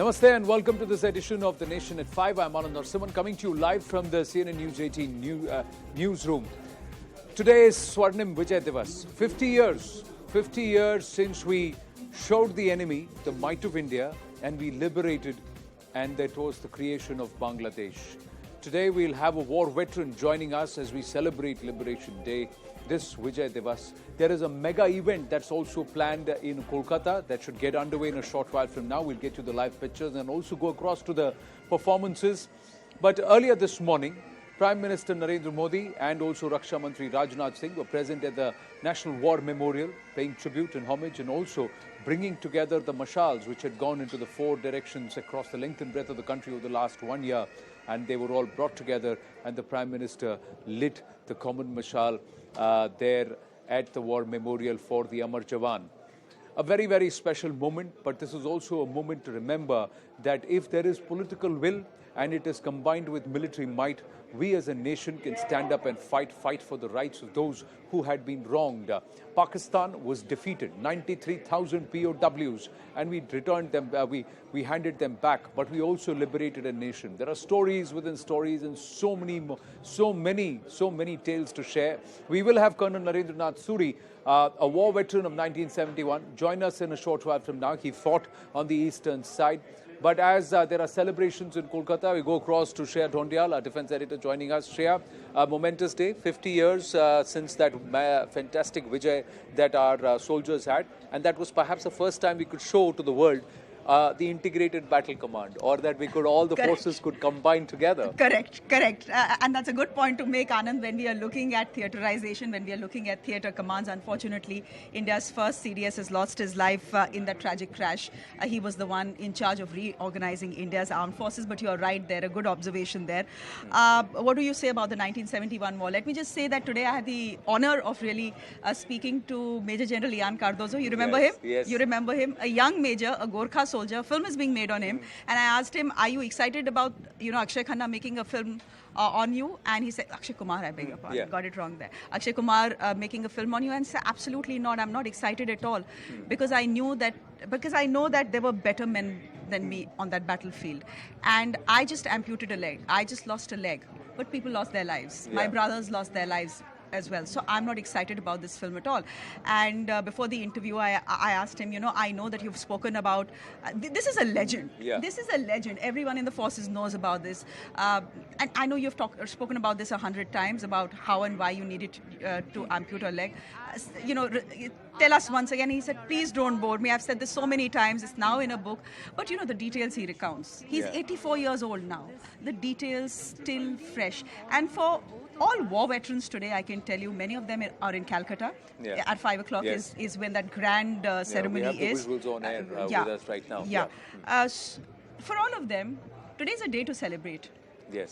Namaste and welcome to this edition of The Nation at 5. I'm Anand Narasimhan coming to you live from the CNN News 18 newsroom. Today is Swarnim Vijay Divas. 50 years since we showed the enemy the might of India and we liberated, and that was the creation of Bangladesh. Today we'll have a war veteran joining us as we celebrate Liberation Day, this Vijay Divas. There is a mega event that's also planned in Kolkata that should get underway in a short while from now. We'll get you the live pictures and also go across to the performances. But earlier this morning, Prime Minister Narendra Modi and also Raksha Mantri Rajnath Singh were present at the National War Memorial, paying tribute and homage and also bringing together the mashals which had gone into the four directions across the length and breadth of the country over the last 1 year. And they were all brought together and the Prime Minister lit the common mashal there at the War Memorial for the Amar Jawan. A very, very special moment, but this is also a moment to remember that if there is political will and it is combined with military might, we as a nation can stand up and fight for the rights of those who had been wronged. Pakistan was defeated, 93,000 POWs, and we returned them, we handed them back, but we also liberated a nation. There are stories within stories and so many tales to share. We will have Colonel Narendranath Suri, a war veteran of 1971, join us in a short while from now. He fought on the eastern side. But as there are celebrations in Kolkata, we go across to Shreya Dhondiyal, our defense editor, joining us. Shreya, a momentous day, 50 years since that fantastic Vijay that our soldiers had. And that was perhaps the first time we could show to the world the integrated battle command, or that we could, all the forces could combine together. Correct. And that's a good point to make, Anand, when we are looking at theaterization, when we are looking at theater commands. Unfortunately, India's first CDS has lost his life in that tragic crash. He was the one in charge of reorganizing India's armed forces, but you're right there, a good observation there. What do you say about the 1971 war? Let me just say that today I had the honor of really speaking to Major General Ian Cardozo. You remember him? Yes. You remember him? A young major, a Gorkha soldier. A film is being made on him, and I asked him, "Are you excited about Akshay Khanna making a film on you?" And he said, "Akshay Kumar, I beg your pardon, got it wrong there. Akshay Kumar making a film on you?" And said, "Absolutely not. I'm not excited at all, because I know that there were better men than me on that battlefield, and I just amputated a leg. I just lost a leg, but people lost their lives. My brothers lost their lives as well. So I'm not excited about this film at all." And before the interview, I asked him, I know that you've spoken about, this is a legend. This is a legend. Everyone in the forces knows about this. And I know you've spoken about this 100 times, about how and why you needed to amputate a leg. Tell us once again. He said, "Please don't bore me. I've said this so many times. It's now in a book." But the details he recounts. He's 84 years old now. The details still fresh. And for all war veterans today, I can tell you, many of them are in Calcutta. At 5 o'clock is when that grand ceremony is. We have the visuals on air with us right now. For all of them, today is a day to celebrate. Yes.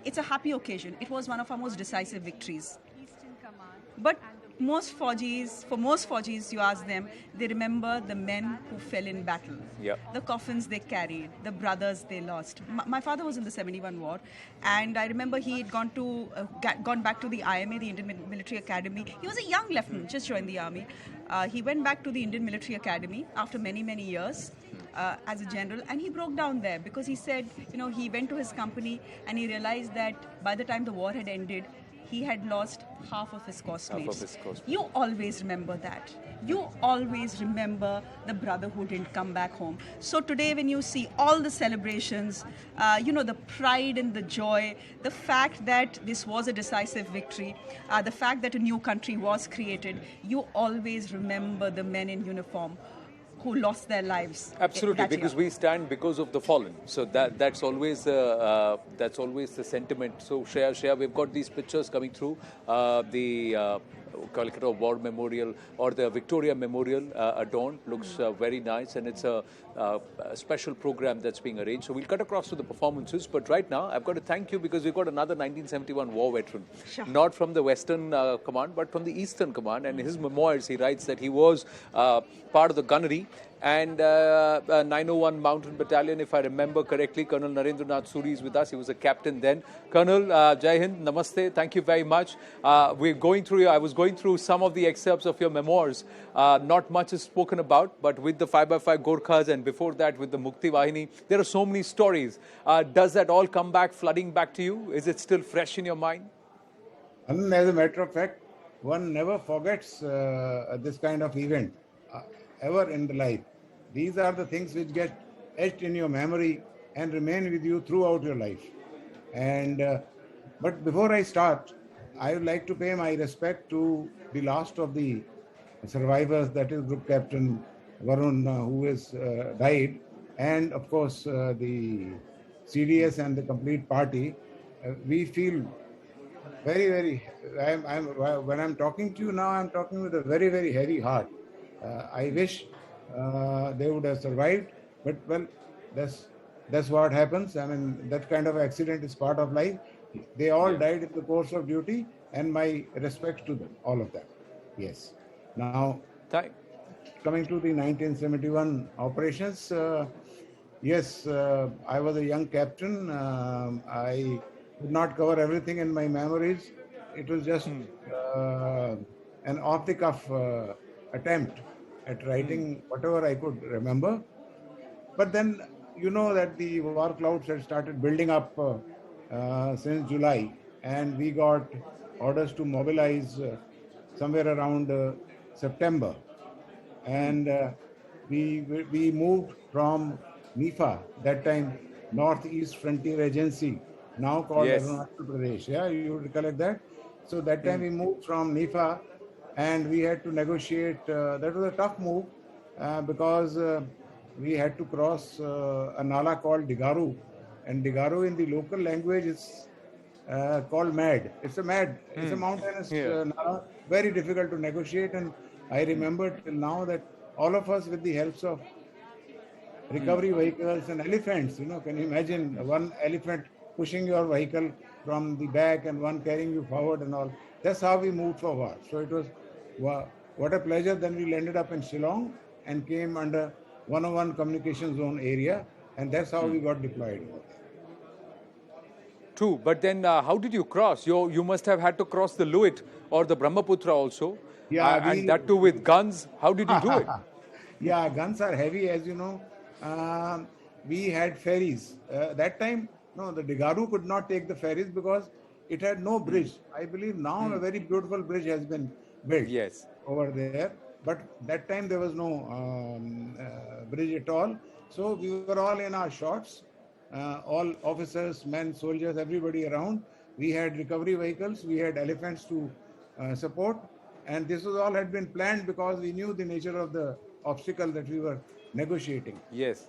It's a happy occasion. It was one of our most decisive victories. But for most Faujis, you ask them, they remember the men who fell in battle, the coffins they carried, the brothers they lost. My father was in the 71 war, and I remember he had gone back to the IMA, the Indian Military Academy. He was a young lieutenant, just joined the army. He went back to the Indian Military Academy after many years as a general, and he broke down there because he said, he went to his company and he realized that by the time the war had ended, he had lost half of his costmates. You always remember that. You always remember the brother who didn't come back home. So today when you see all the celebrations, the pride and the joy, the fact that this was a decisive victory, the fact that a new country was created, you always remember the men in uniform who lost their lives. Absolutely, because we stand because of the fallen. So that's always the sentiment. So Shreya, we've got these pictures coming through. The Calcutta War Memorial or the Victoria Memorial adorned looks very nice, and it's a special program that's being arranged. So we'll cut across to the performances, but right now I've got to thank you because we've got another 1971 war veteran, not from the Western Command but from the Eastern Command, and in his memoirs he writes that he was part of the gunnery and 901 Mountain Battalion, if I remember correctly. Colonel Narendranath Suri is with us. He was a captain then. Colonel, Jai Hind, Namaste. Thank you very much. I was going through some of the excerpts of your memoirs. Not much is spoken about, but with the 5x5 Gorkhas and before that with the Mukti Vahini, there are so many stories. Does that all come back, flooding back to you? Is it still fresh in your mind? And as a matter of fact, one never forgets this kind of event ever in the life. These are the things which get etched in your memory and remain with you throughout your life. And but before I start, I would like to pay my respect to the last of the survivors, that is Group Captain Varun, who has died, and of course the CDS and the complete party. We feel very, very. When I'm talking to you now, I'm talking with a very, very heavy heart. I wish they would have survived, but well, that's what happens. I mean, that kind of accident is part of life. They all died in the course of duty, and my respects to them, all of them. Yes. Now, coming to the 1971 operations, yes, I was a young captain. I could not cover everything in my memories. It was just an off-the-cuff attempt at writing whatever I could remember. But then, you know that the war clouds had started building up since July, and we got orders to mobilize somewhere around September. And we moved from NIFA, that time Northeast Frontier Agency, now called Arunachal Pradesh. Yeah, you recollect that? So that time we moved from NIFA, and we had to negotiate. That was a tough move because we had to cross a nala called Digaru, and Digaru in the local language is called Mad. It's a Mad. It's a mountainous nala, very difficult to negotiate. And I remember till now that all of us, with the helps of recovery vehicles and elephants, can you imagine one elephant pushing your vehicle from the back and one carrying you forward and all. That's how we moved forward. So it was what a pleasure. Then we landed up in Shillong and came under 101 communication zone area, and that's how we got deployed. True, but then how did you cross? You must have had to cross the Luit or the Brahmaputra also. Yeah, and that too with guns. How did you do it? Yeah, guns are heavy, as you know. We had ferries. That time, no, the Digaru could not take the ferries because it had no bridge. I believe now a very beautiful bridge has been built over there. But that time there was no bridge at all. So we were all in our shorts, all officers, men, soldiers, everybody around. We had recovery vehicles, we had elephants to support. And this was all had been planned because we knew the nature of the obstacle that we were negotiating. Yes.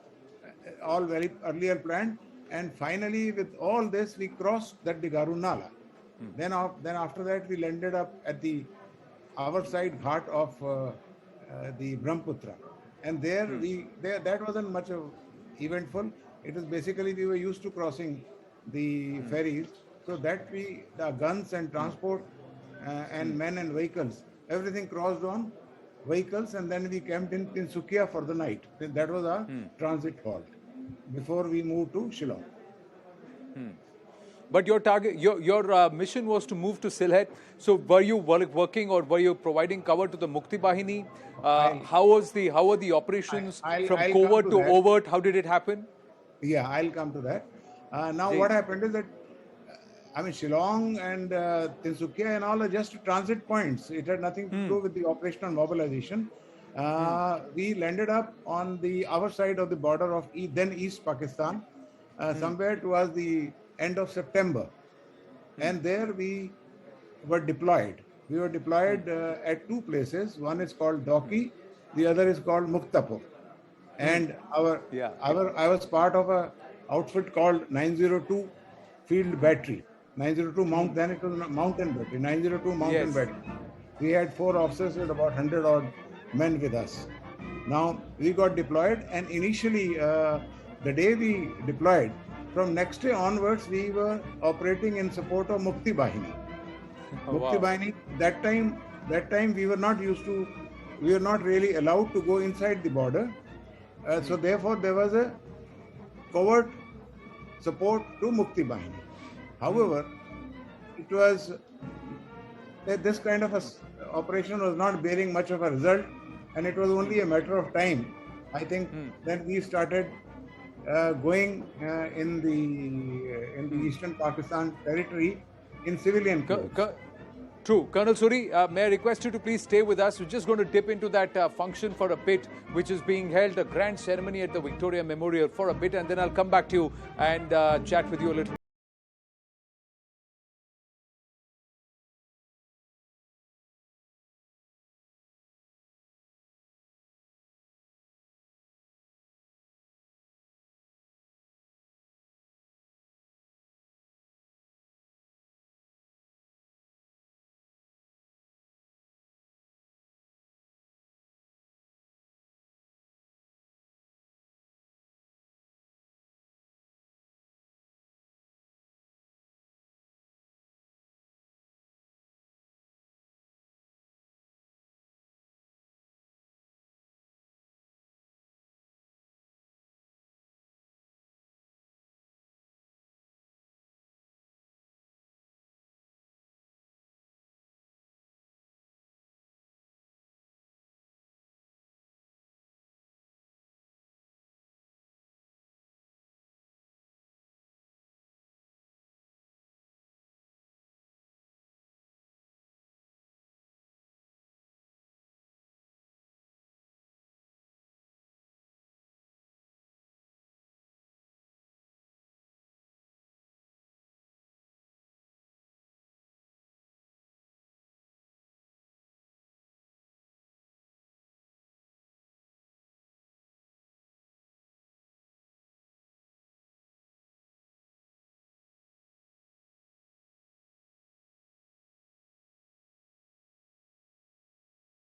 All very earlier planned. And finally, with all this, we crossed that Digaru Nala. Then after that, we landed up at our side ghat of the Brahmaputra. And there that wasn't much of eventful. It was basically we were used to crossing the ferries. So that the guns and transport and men and vehicles, everything crossed on vehicles, and then we camped in Tinsukia for the night. That was our transit halt before we moved to Shillong. But your target, your mission was to move to Sylhet. So were you working or were you providing cover to the Mukti Bahini? How were the operations from covert to overt? How did it happen? Yeah, I'll come to that. Now what happened is that Shillong and Tinsukia and all are just transit points. It had nothing to do with the operational mobilization. We landed up on our side of the border of then East Pakistan, somewhere towards the end of September. And there we were deployed. We were deployed at two places. One is called Dauki, the other is called Muktapur. And I was part of a outfit called 902 Field Battery. 902 then it was Mountain Battery, 902 Mountain Battery. We had 4 officers with about 100 odd men with us. Now we got deployed, and initially the day we deployed, from next day onwards we were operating in support of Mukti Bahini. Mukti Bahini, that time we were not really allowed to go inside the border. So therefore, there was a covert support to Mukti Bahini. However, it was that this kind of operation was not bearing much of a result, and it was only a matter of time. I think then we started going in the eastern Pakistan territory in civilian clothes. True. Colonel Suri, may I request you to please stay with us? We're just going to dip into that function for a bit, which is being held, a grand ceremony at the Victoria Memorial for a bit, and then I'll come back to you and chat with you a little.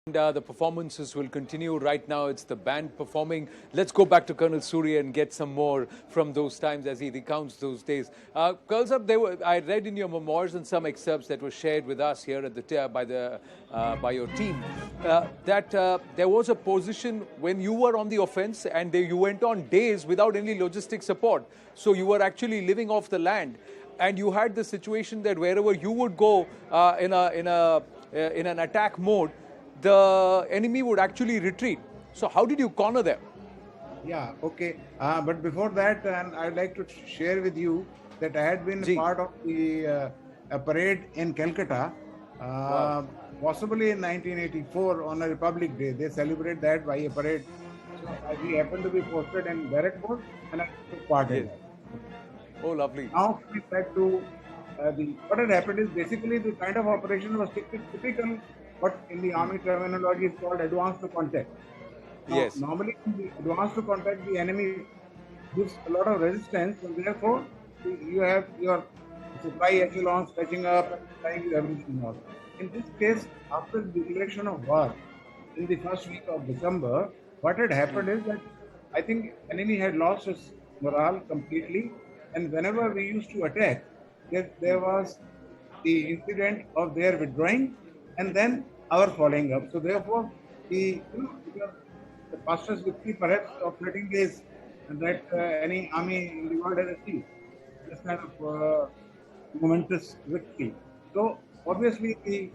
And the performances will continue. Right now, it's the band performing. Let's go back to Colonel Suri and get some more from those times as he recounts those days. Colonel Sahab, I read in your memoirs and some excerpts that were shared with us here at the by your team that there was a position when you were on the offense and you went on days without any logistic support. So you were actually living off the land, and you had the situation that wherever you would go in an attack mode, the enemy would actually retreat. So how did you corner them? Yeah, okay. But before that, I'd like to share with you that I had been part of the a parade in Calcutta, possibly in 1984 on a Republic Day. They celebrate that by a parade. So we happened to be posted in Barrackpore, and I took part in that. Oh, lovely. Now coming back to what had happened is basically the kind of operation was typical. What in the army terminology is called advance to contact. Now, Yes. normally, in the advance to contact, the enemy gives a lot of resistance, and therefore you have your supply echelons catching up and trying to everything else. In this case, after the declaration of war in the first week of December, what had happened is that I think enemy had lost its morale completely, and whenever we used to attack, there was the incident of their withdrawing and then our following up. So therefore, the fastest victory perhaps of 13 days that any army in the world has achieved. This kind of momentous victory. So obviously the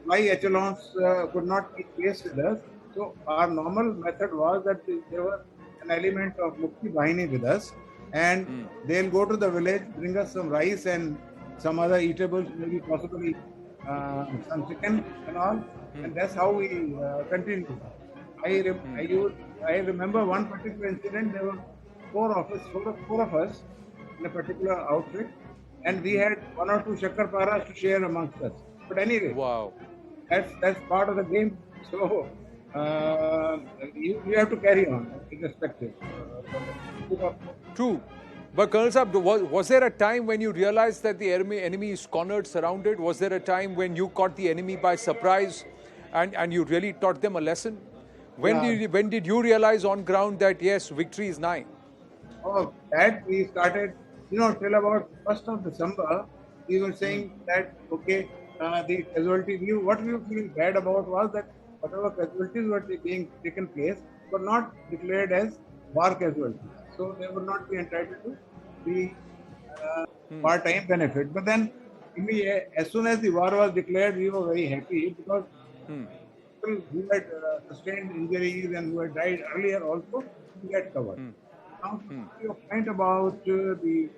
fly echelons could not keep pace with us. So our normal method was that there was an element of Mukti Bahini with us, and they'll go to the village, bring us some rice and some other eatables, maybe possibly some chicken and all, and that's how we continued. I remember one particular incident. There were four of us in a particular outfit, and we had one or two shakkar paras to share amongst us. But anyway, wow, that's part of the game. So you have to carry on irrespective. True. But Colonel Saab, was there a time when you realized that the enemy is cornered, surrounded? Was there a time when you caught the enemy by surprise and you really taught them a lesson? When did you realize on ground that yes, victory is nigh? Oh, that we started, till about 1st of December, we were saying that, okay, the casualty, what we were feeling bad about was that whatever casualties were being taken place, were not declared as war casualties. So they would not be entitled to the part-time benefit. But then, as soon as the war was declared, we were very happy because people who had sustained injuries and who had died earlier also get covered. Now, your point about the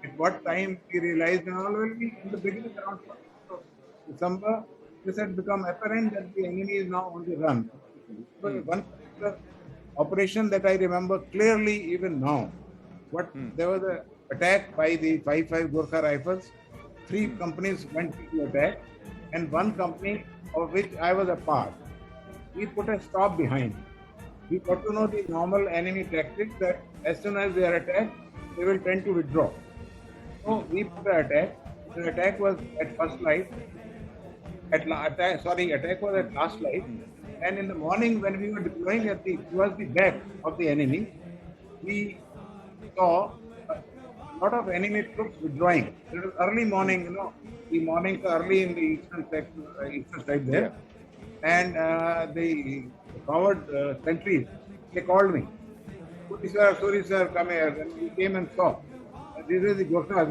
at what time we realized and all, well, in the beginning around 1st of December, this had become apparent that the enemy is now on the run. But one particular operation that I remember clearly even now, there was an attack by the 5-5 Gorkha Rifles. 3 companies went into attack, and one company of which I was a part. We put a stop behind. We got to know the normal enemy tactics that as soon as they are attacked, they will tend to withdraw. So we put an attack. The attack was at first light. Attack was at last light. And in the morning, when we were deploying towards the back of the enemy, we saw a lot of enemy troops withdrawing. It was early morning, the mornings are early in the eastern side there. And the covered sentries, they called me. Sorry sir, come here. And we came and saw. This is the Gorkhas,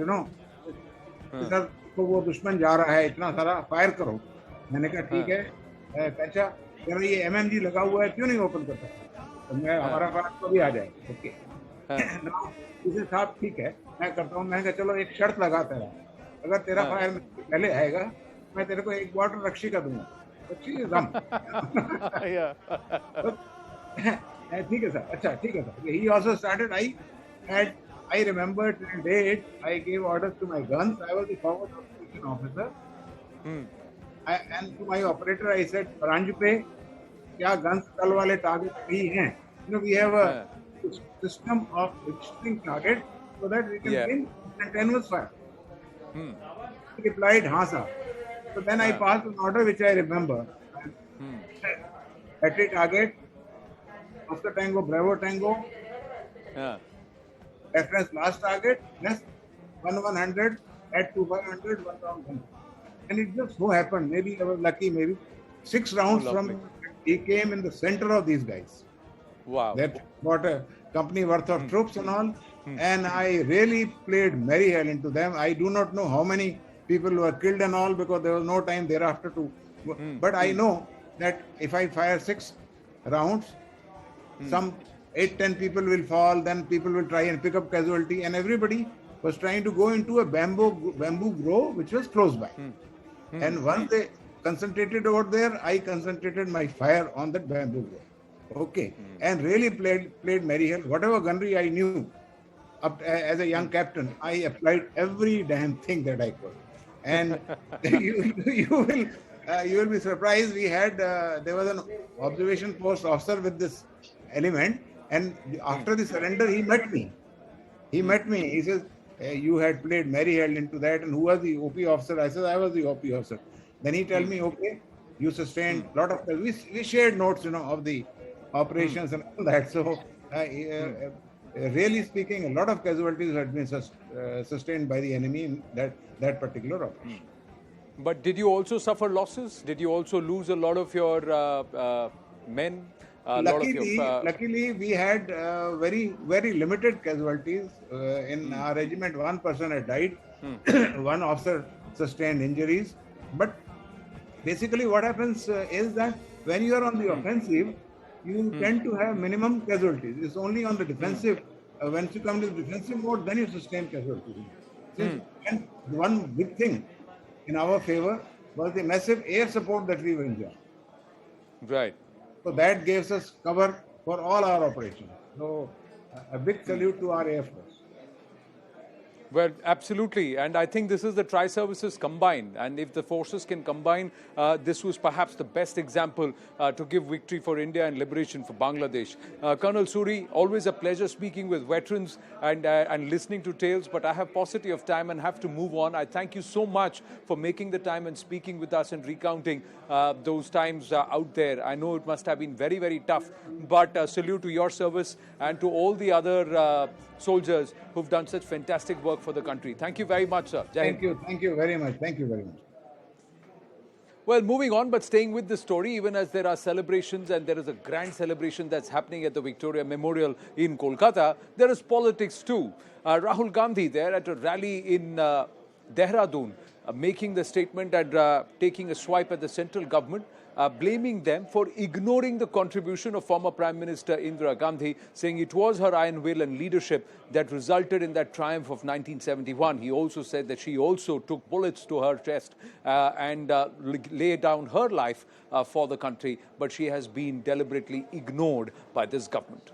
sir तो वो दुश्मन जा रहा है इतना सारा fire करो. मैंने कहा ठीक है. अच्छा कह रहा ये एमएमजी लगा हुआ है क्यों नहीं ओपन कर सकता. तो मैं हमारा फायर तो भी आ जाए. ओके इसे साहब ठीक है मैं करता हूँ. मैं कहा चलो एक शर्त लगा तेरा. अगर तेरा फायर पहले आएगा मैं तेरे को एक बॉटल रक्शी का दूंगा. रक्शी दम. ठीक है सर. अच्छा ठीक है sir. He also started. I remember till date, I gave orders to my guns. I was the forward operation officer. And to my operator, I said, Ranjupe, kya guns kal wale target nahi hain? We have a system of registering target so that we can win continuous fire. He replied, haan sir. So then I passed an order which I remember. Battery target, Oscar Tango, Bravo Tango. Reference last target, yes, 100, add to 500, 1,000. And it just so happened, maybe I was lucky, maybe 6 rounds from he came in the center of these guys. Wow. That got a company worth of troops and all. And I really played merry hell into them. I do not know how many people were killed and all because there was no time thereafter to. But I know that if I fire 6 rounds, some 8-10 people will fall, then people will try and pick up casualty, and everybody was trying to go into a bamboo grove which was close by. And once they concentrated over there, I concentrated my fire on that bamboo grove. Okay, and really played merry hell. Whatever gunnery I knew, as a young captain, I applied every damn thing that I could. And you will be surprised. We had there was an observation post officer with this element. And after the surrender, he met me. He says, you had played merry hell into that. And who was the OP officer? I said, I was the OP officer. Then he told me, okay, you sustained a lot of... We shared notes, of the operations and all that. So, really speaking, a lot of casualties had been sustained by the enemy in that particular operation. But did you also suffer losses? Did you also lose a lot of your men? Luckily, we had very, very limited casualties. In our regiment, 1 person had died. 1 officer sustained injuries. But basically what happens is that when you are on the offensive, you tend to have minimum casualties. It's only on the defensive. Once you come to the defensive mode, then you sustain casualties. And one big thing in our favor was the massive air support that we were enjoying. Right. So that gives us cover for all our operations. So a big salute to our Air Force. Well, absolutely. And I think this is the tri-services combined. And if the forces can combine, this was perhaps the best example to give victory for India and liberation for Bangladesh. Colonel Suri, always a pleasure speaking with veterans and listening to tales. But I have paucity of time and have to move on. I thank you so much for making the time and speaking with us and recounting those times out there. I know it must have been very, very tough. But salute to your service and to all the other soldiers who've done such fantastic work for the country. Thank you very much, sir. Thank you very much. Well, moving on, but staying with the story, even as there are celebrations and there is a grand celebration that's happening at the Victoria Memorial in Kolkata, there is politics too. Rahul Gandhi there at a rally in Dehradun, making the statement and taking a swipe at the central government, blaming them for ignoring the contribution of former Prime Minister Indira Gandhi, saying it was her iron will and leadership that resulted in that triumph of 1971. He also said that she also took bullets to her chest and laid down her life for the country, but she has been deliberately ignored by this government.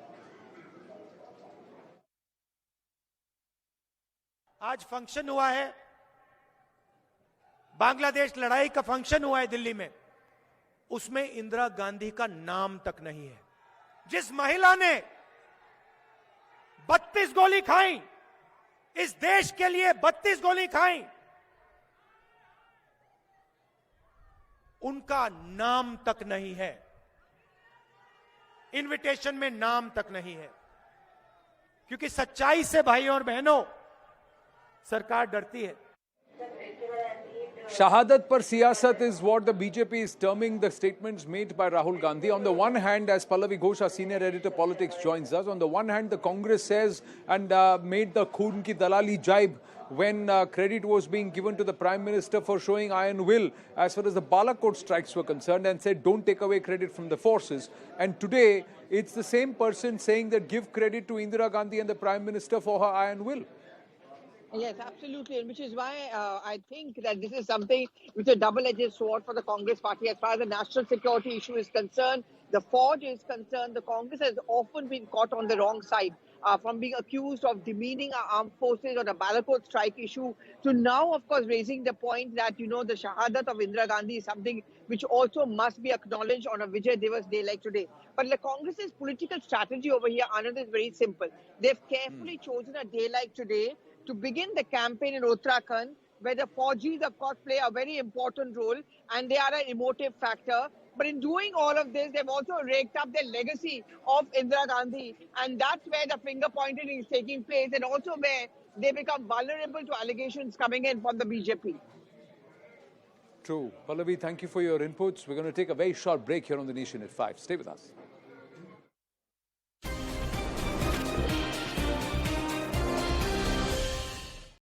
आज function हुआ है, बांग्लादेश लड़ाई का function हुआ है दिल्ली में, उसमें इंदिरा गांधी का नाम तक नहीं है। जिस महिला ने 32 गोली खाई, इस देश के लिए 32 गोली खाई, उनका नाम तक नहीं है, इनविटेशन में नाम तक नहीं है। क्योंकि सच्चाई से भाइयों और बहनों सरकार डरती है। Shahadat par siyasat is what the BJP is terming the statements made by Rahul Gandhi. On the one hand, as Pallavi Ghosh, our senior editor politics, joins us, on the one hand, the Congress says and made the Khoon ki dalali jibe when credit was being given to the Prime Minister for showing iron will as far as the Balakot strikes were concerned, and said don't take away credit from the forces. And today, it's the same person saying that give credit to Indira Gandhi and the Prime Minister for her iron will. Yes, absolutely, and which is why I think that this is something which is a double-edged sword for the Congress party. As far as the national security issue is concerned, the forge is concerned, the Congress has often been caught on the wrong side, from being accused of demeaning our armed forces or the Balakot strike issue, to now, of course, raising the point that, you know, the Shahadat of Indira Gandhi is something which also must be acknowledged on a Vijay Diwas day like today. But the Congress's political strategy over here, Anand, is very simple. They've carefully chosen a day like today to begin the campaign in Uttarakhand, where the Faujis, of course, play a very important role and they are an emotive factor. But in doing all of this, they've also raked up the legacy of Indira Gandhi, and that's where the finger pointing is taking place, and also where they become vulnerable to allegations coming in from the BJP. True. Pallavi, thank you for your inputs. We're going to take a very short break here on The Nation at 5. Stay with us.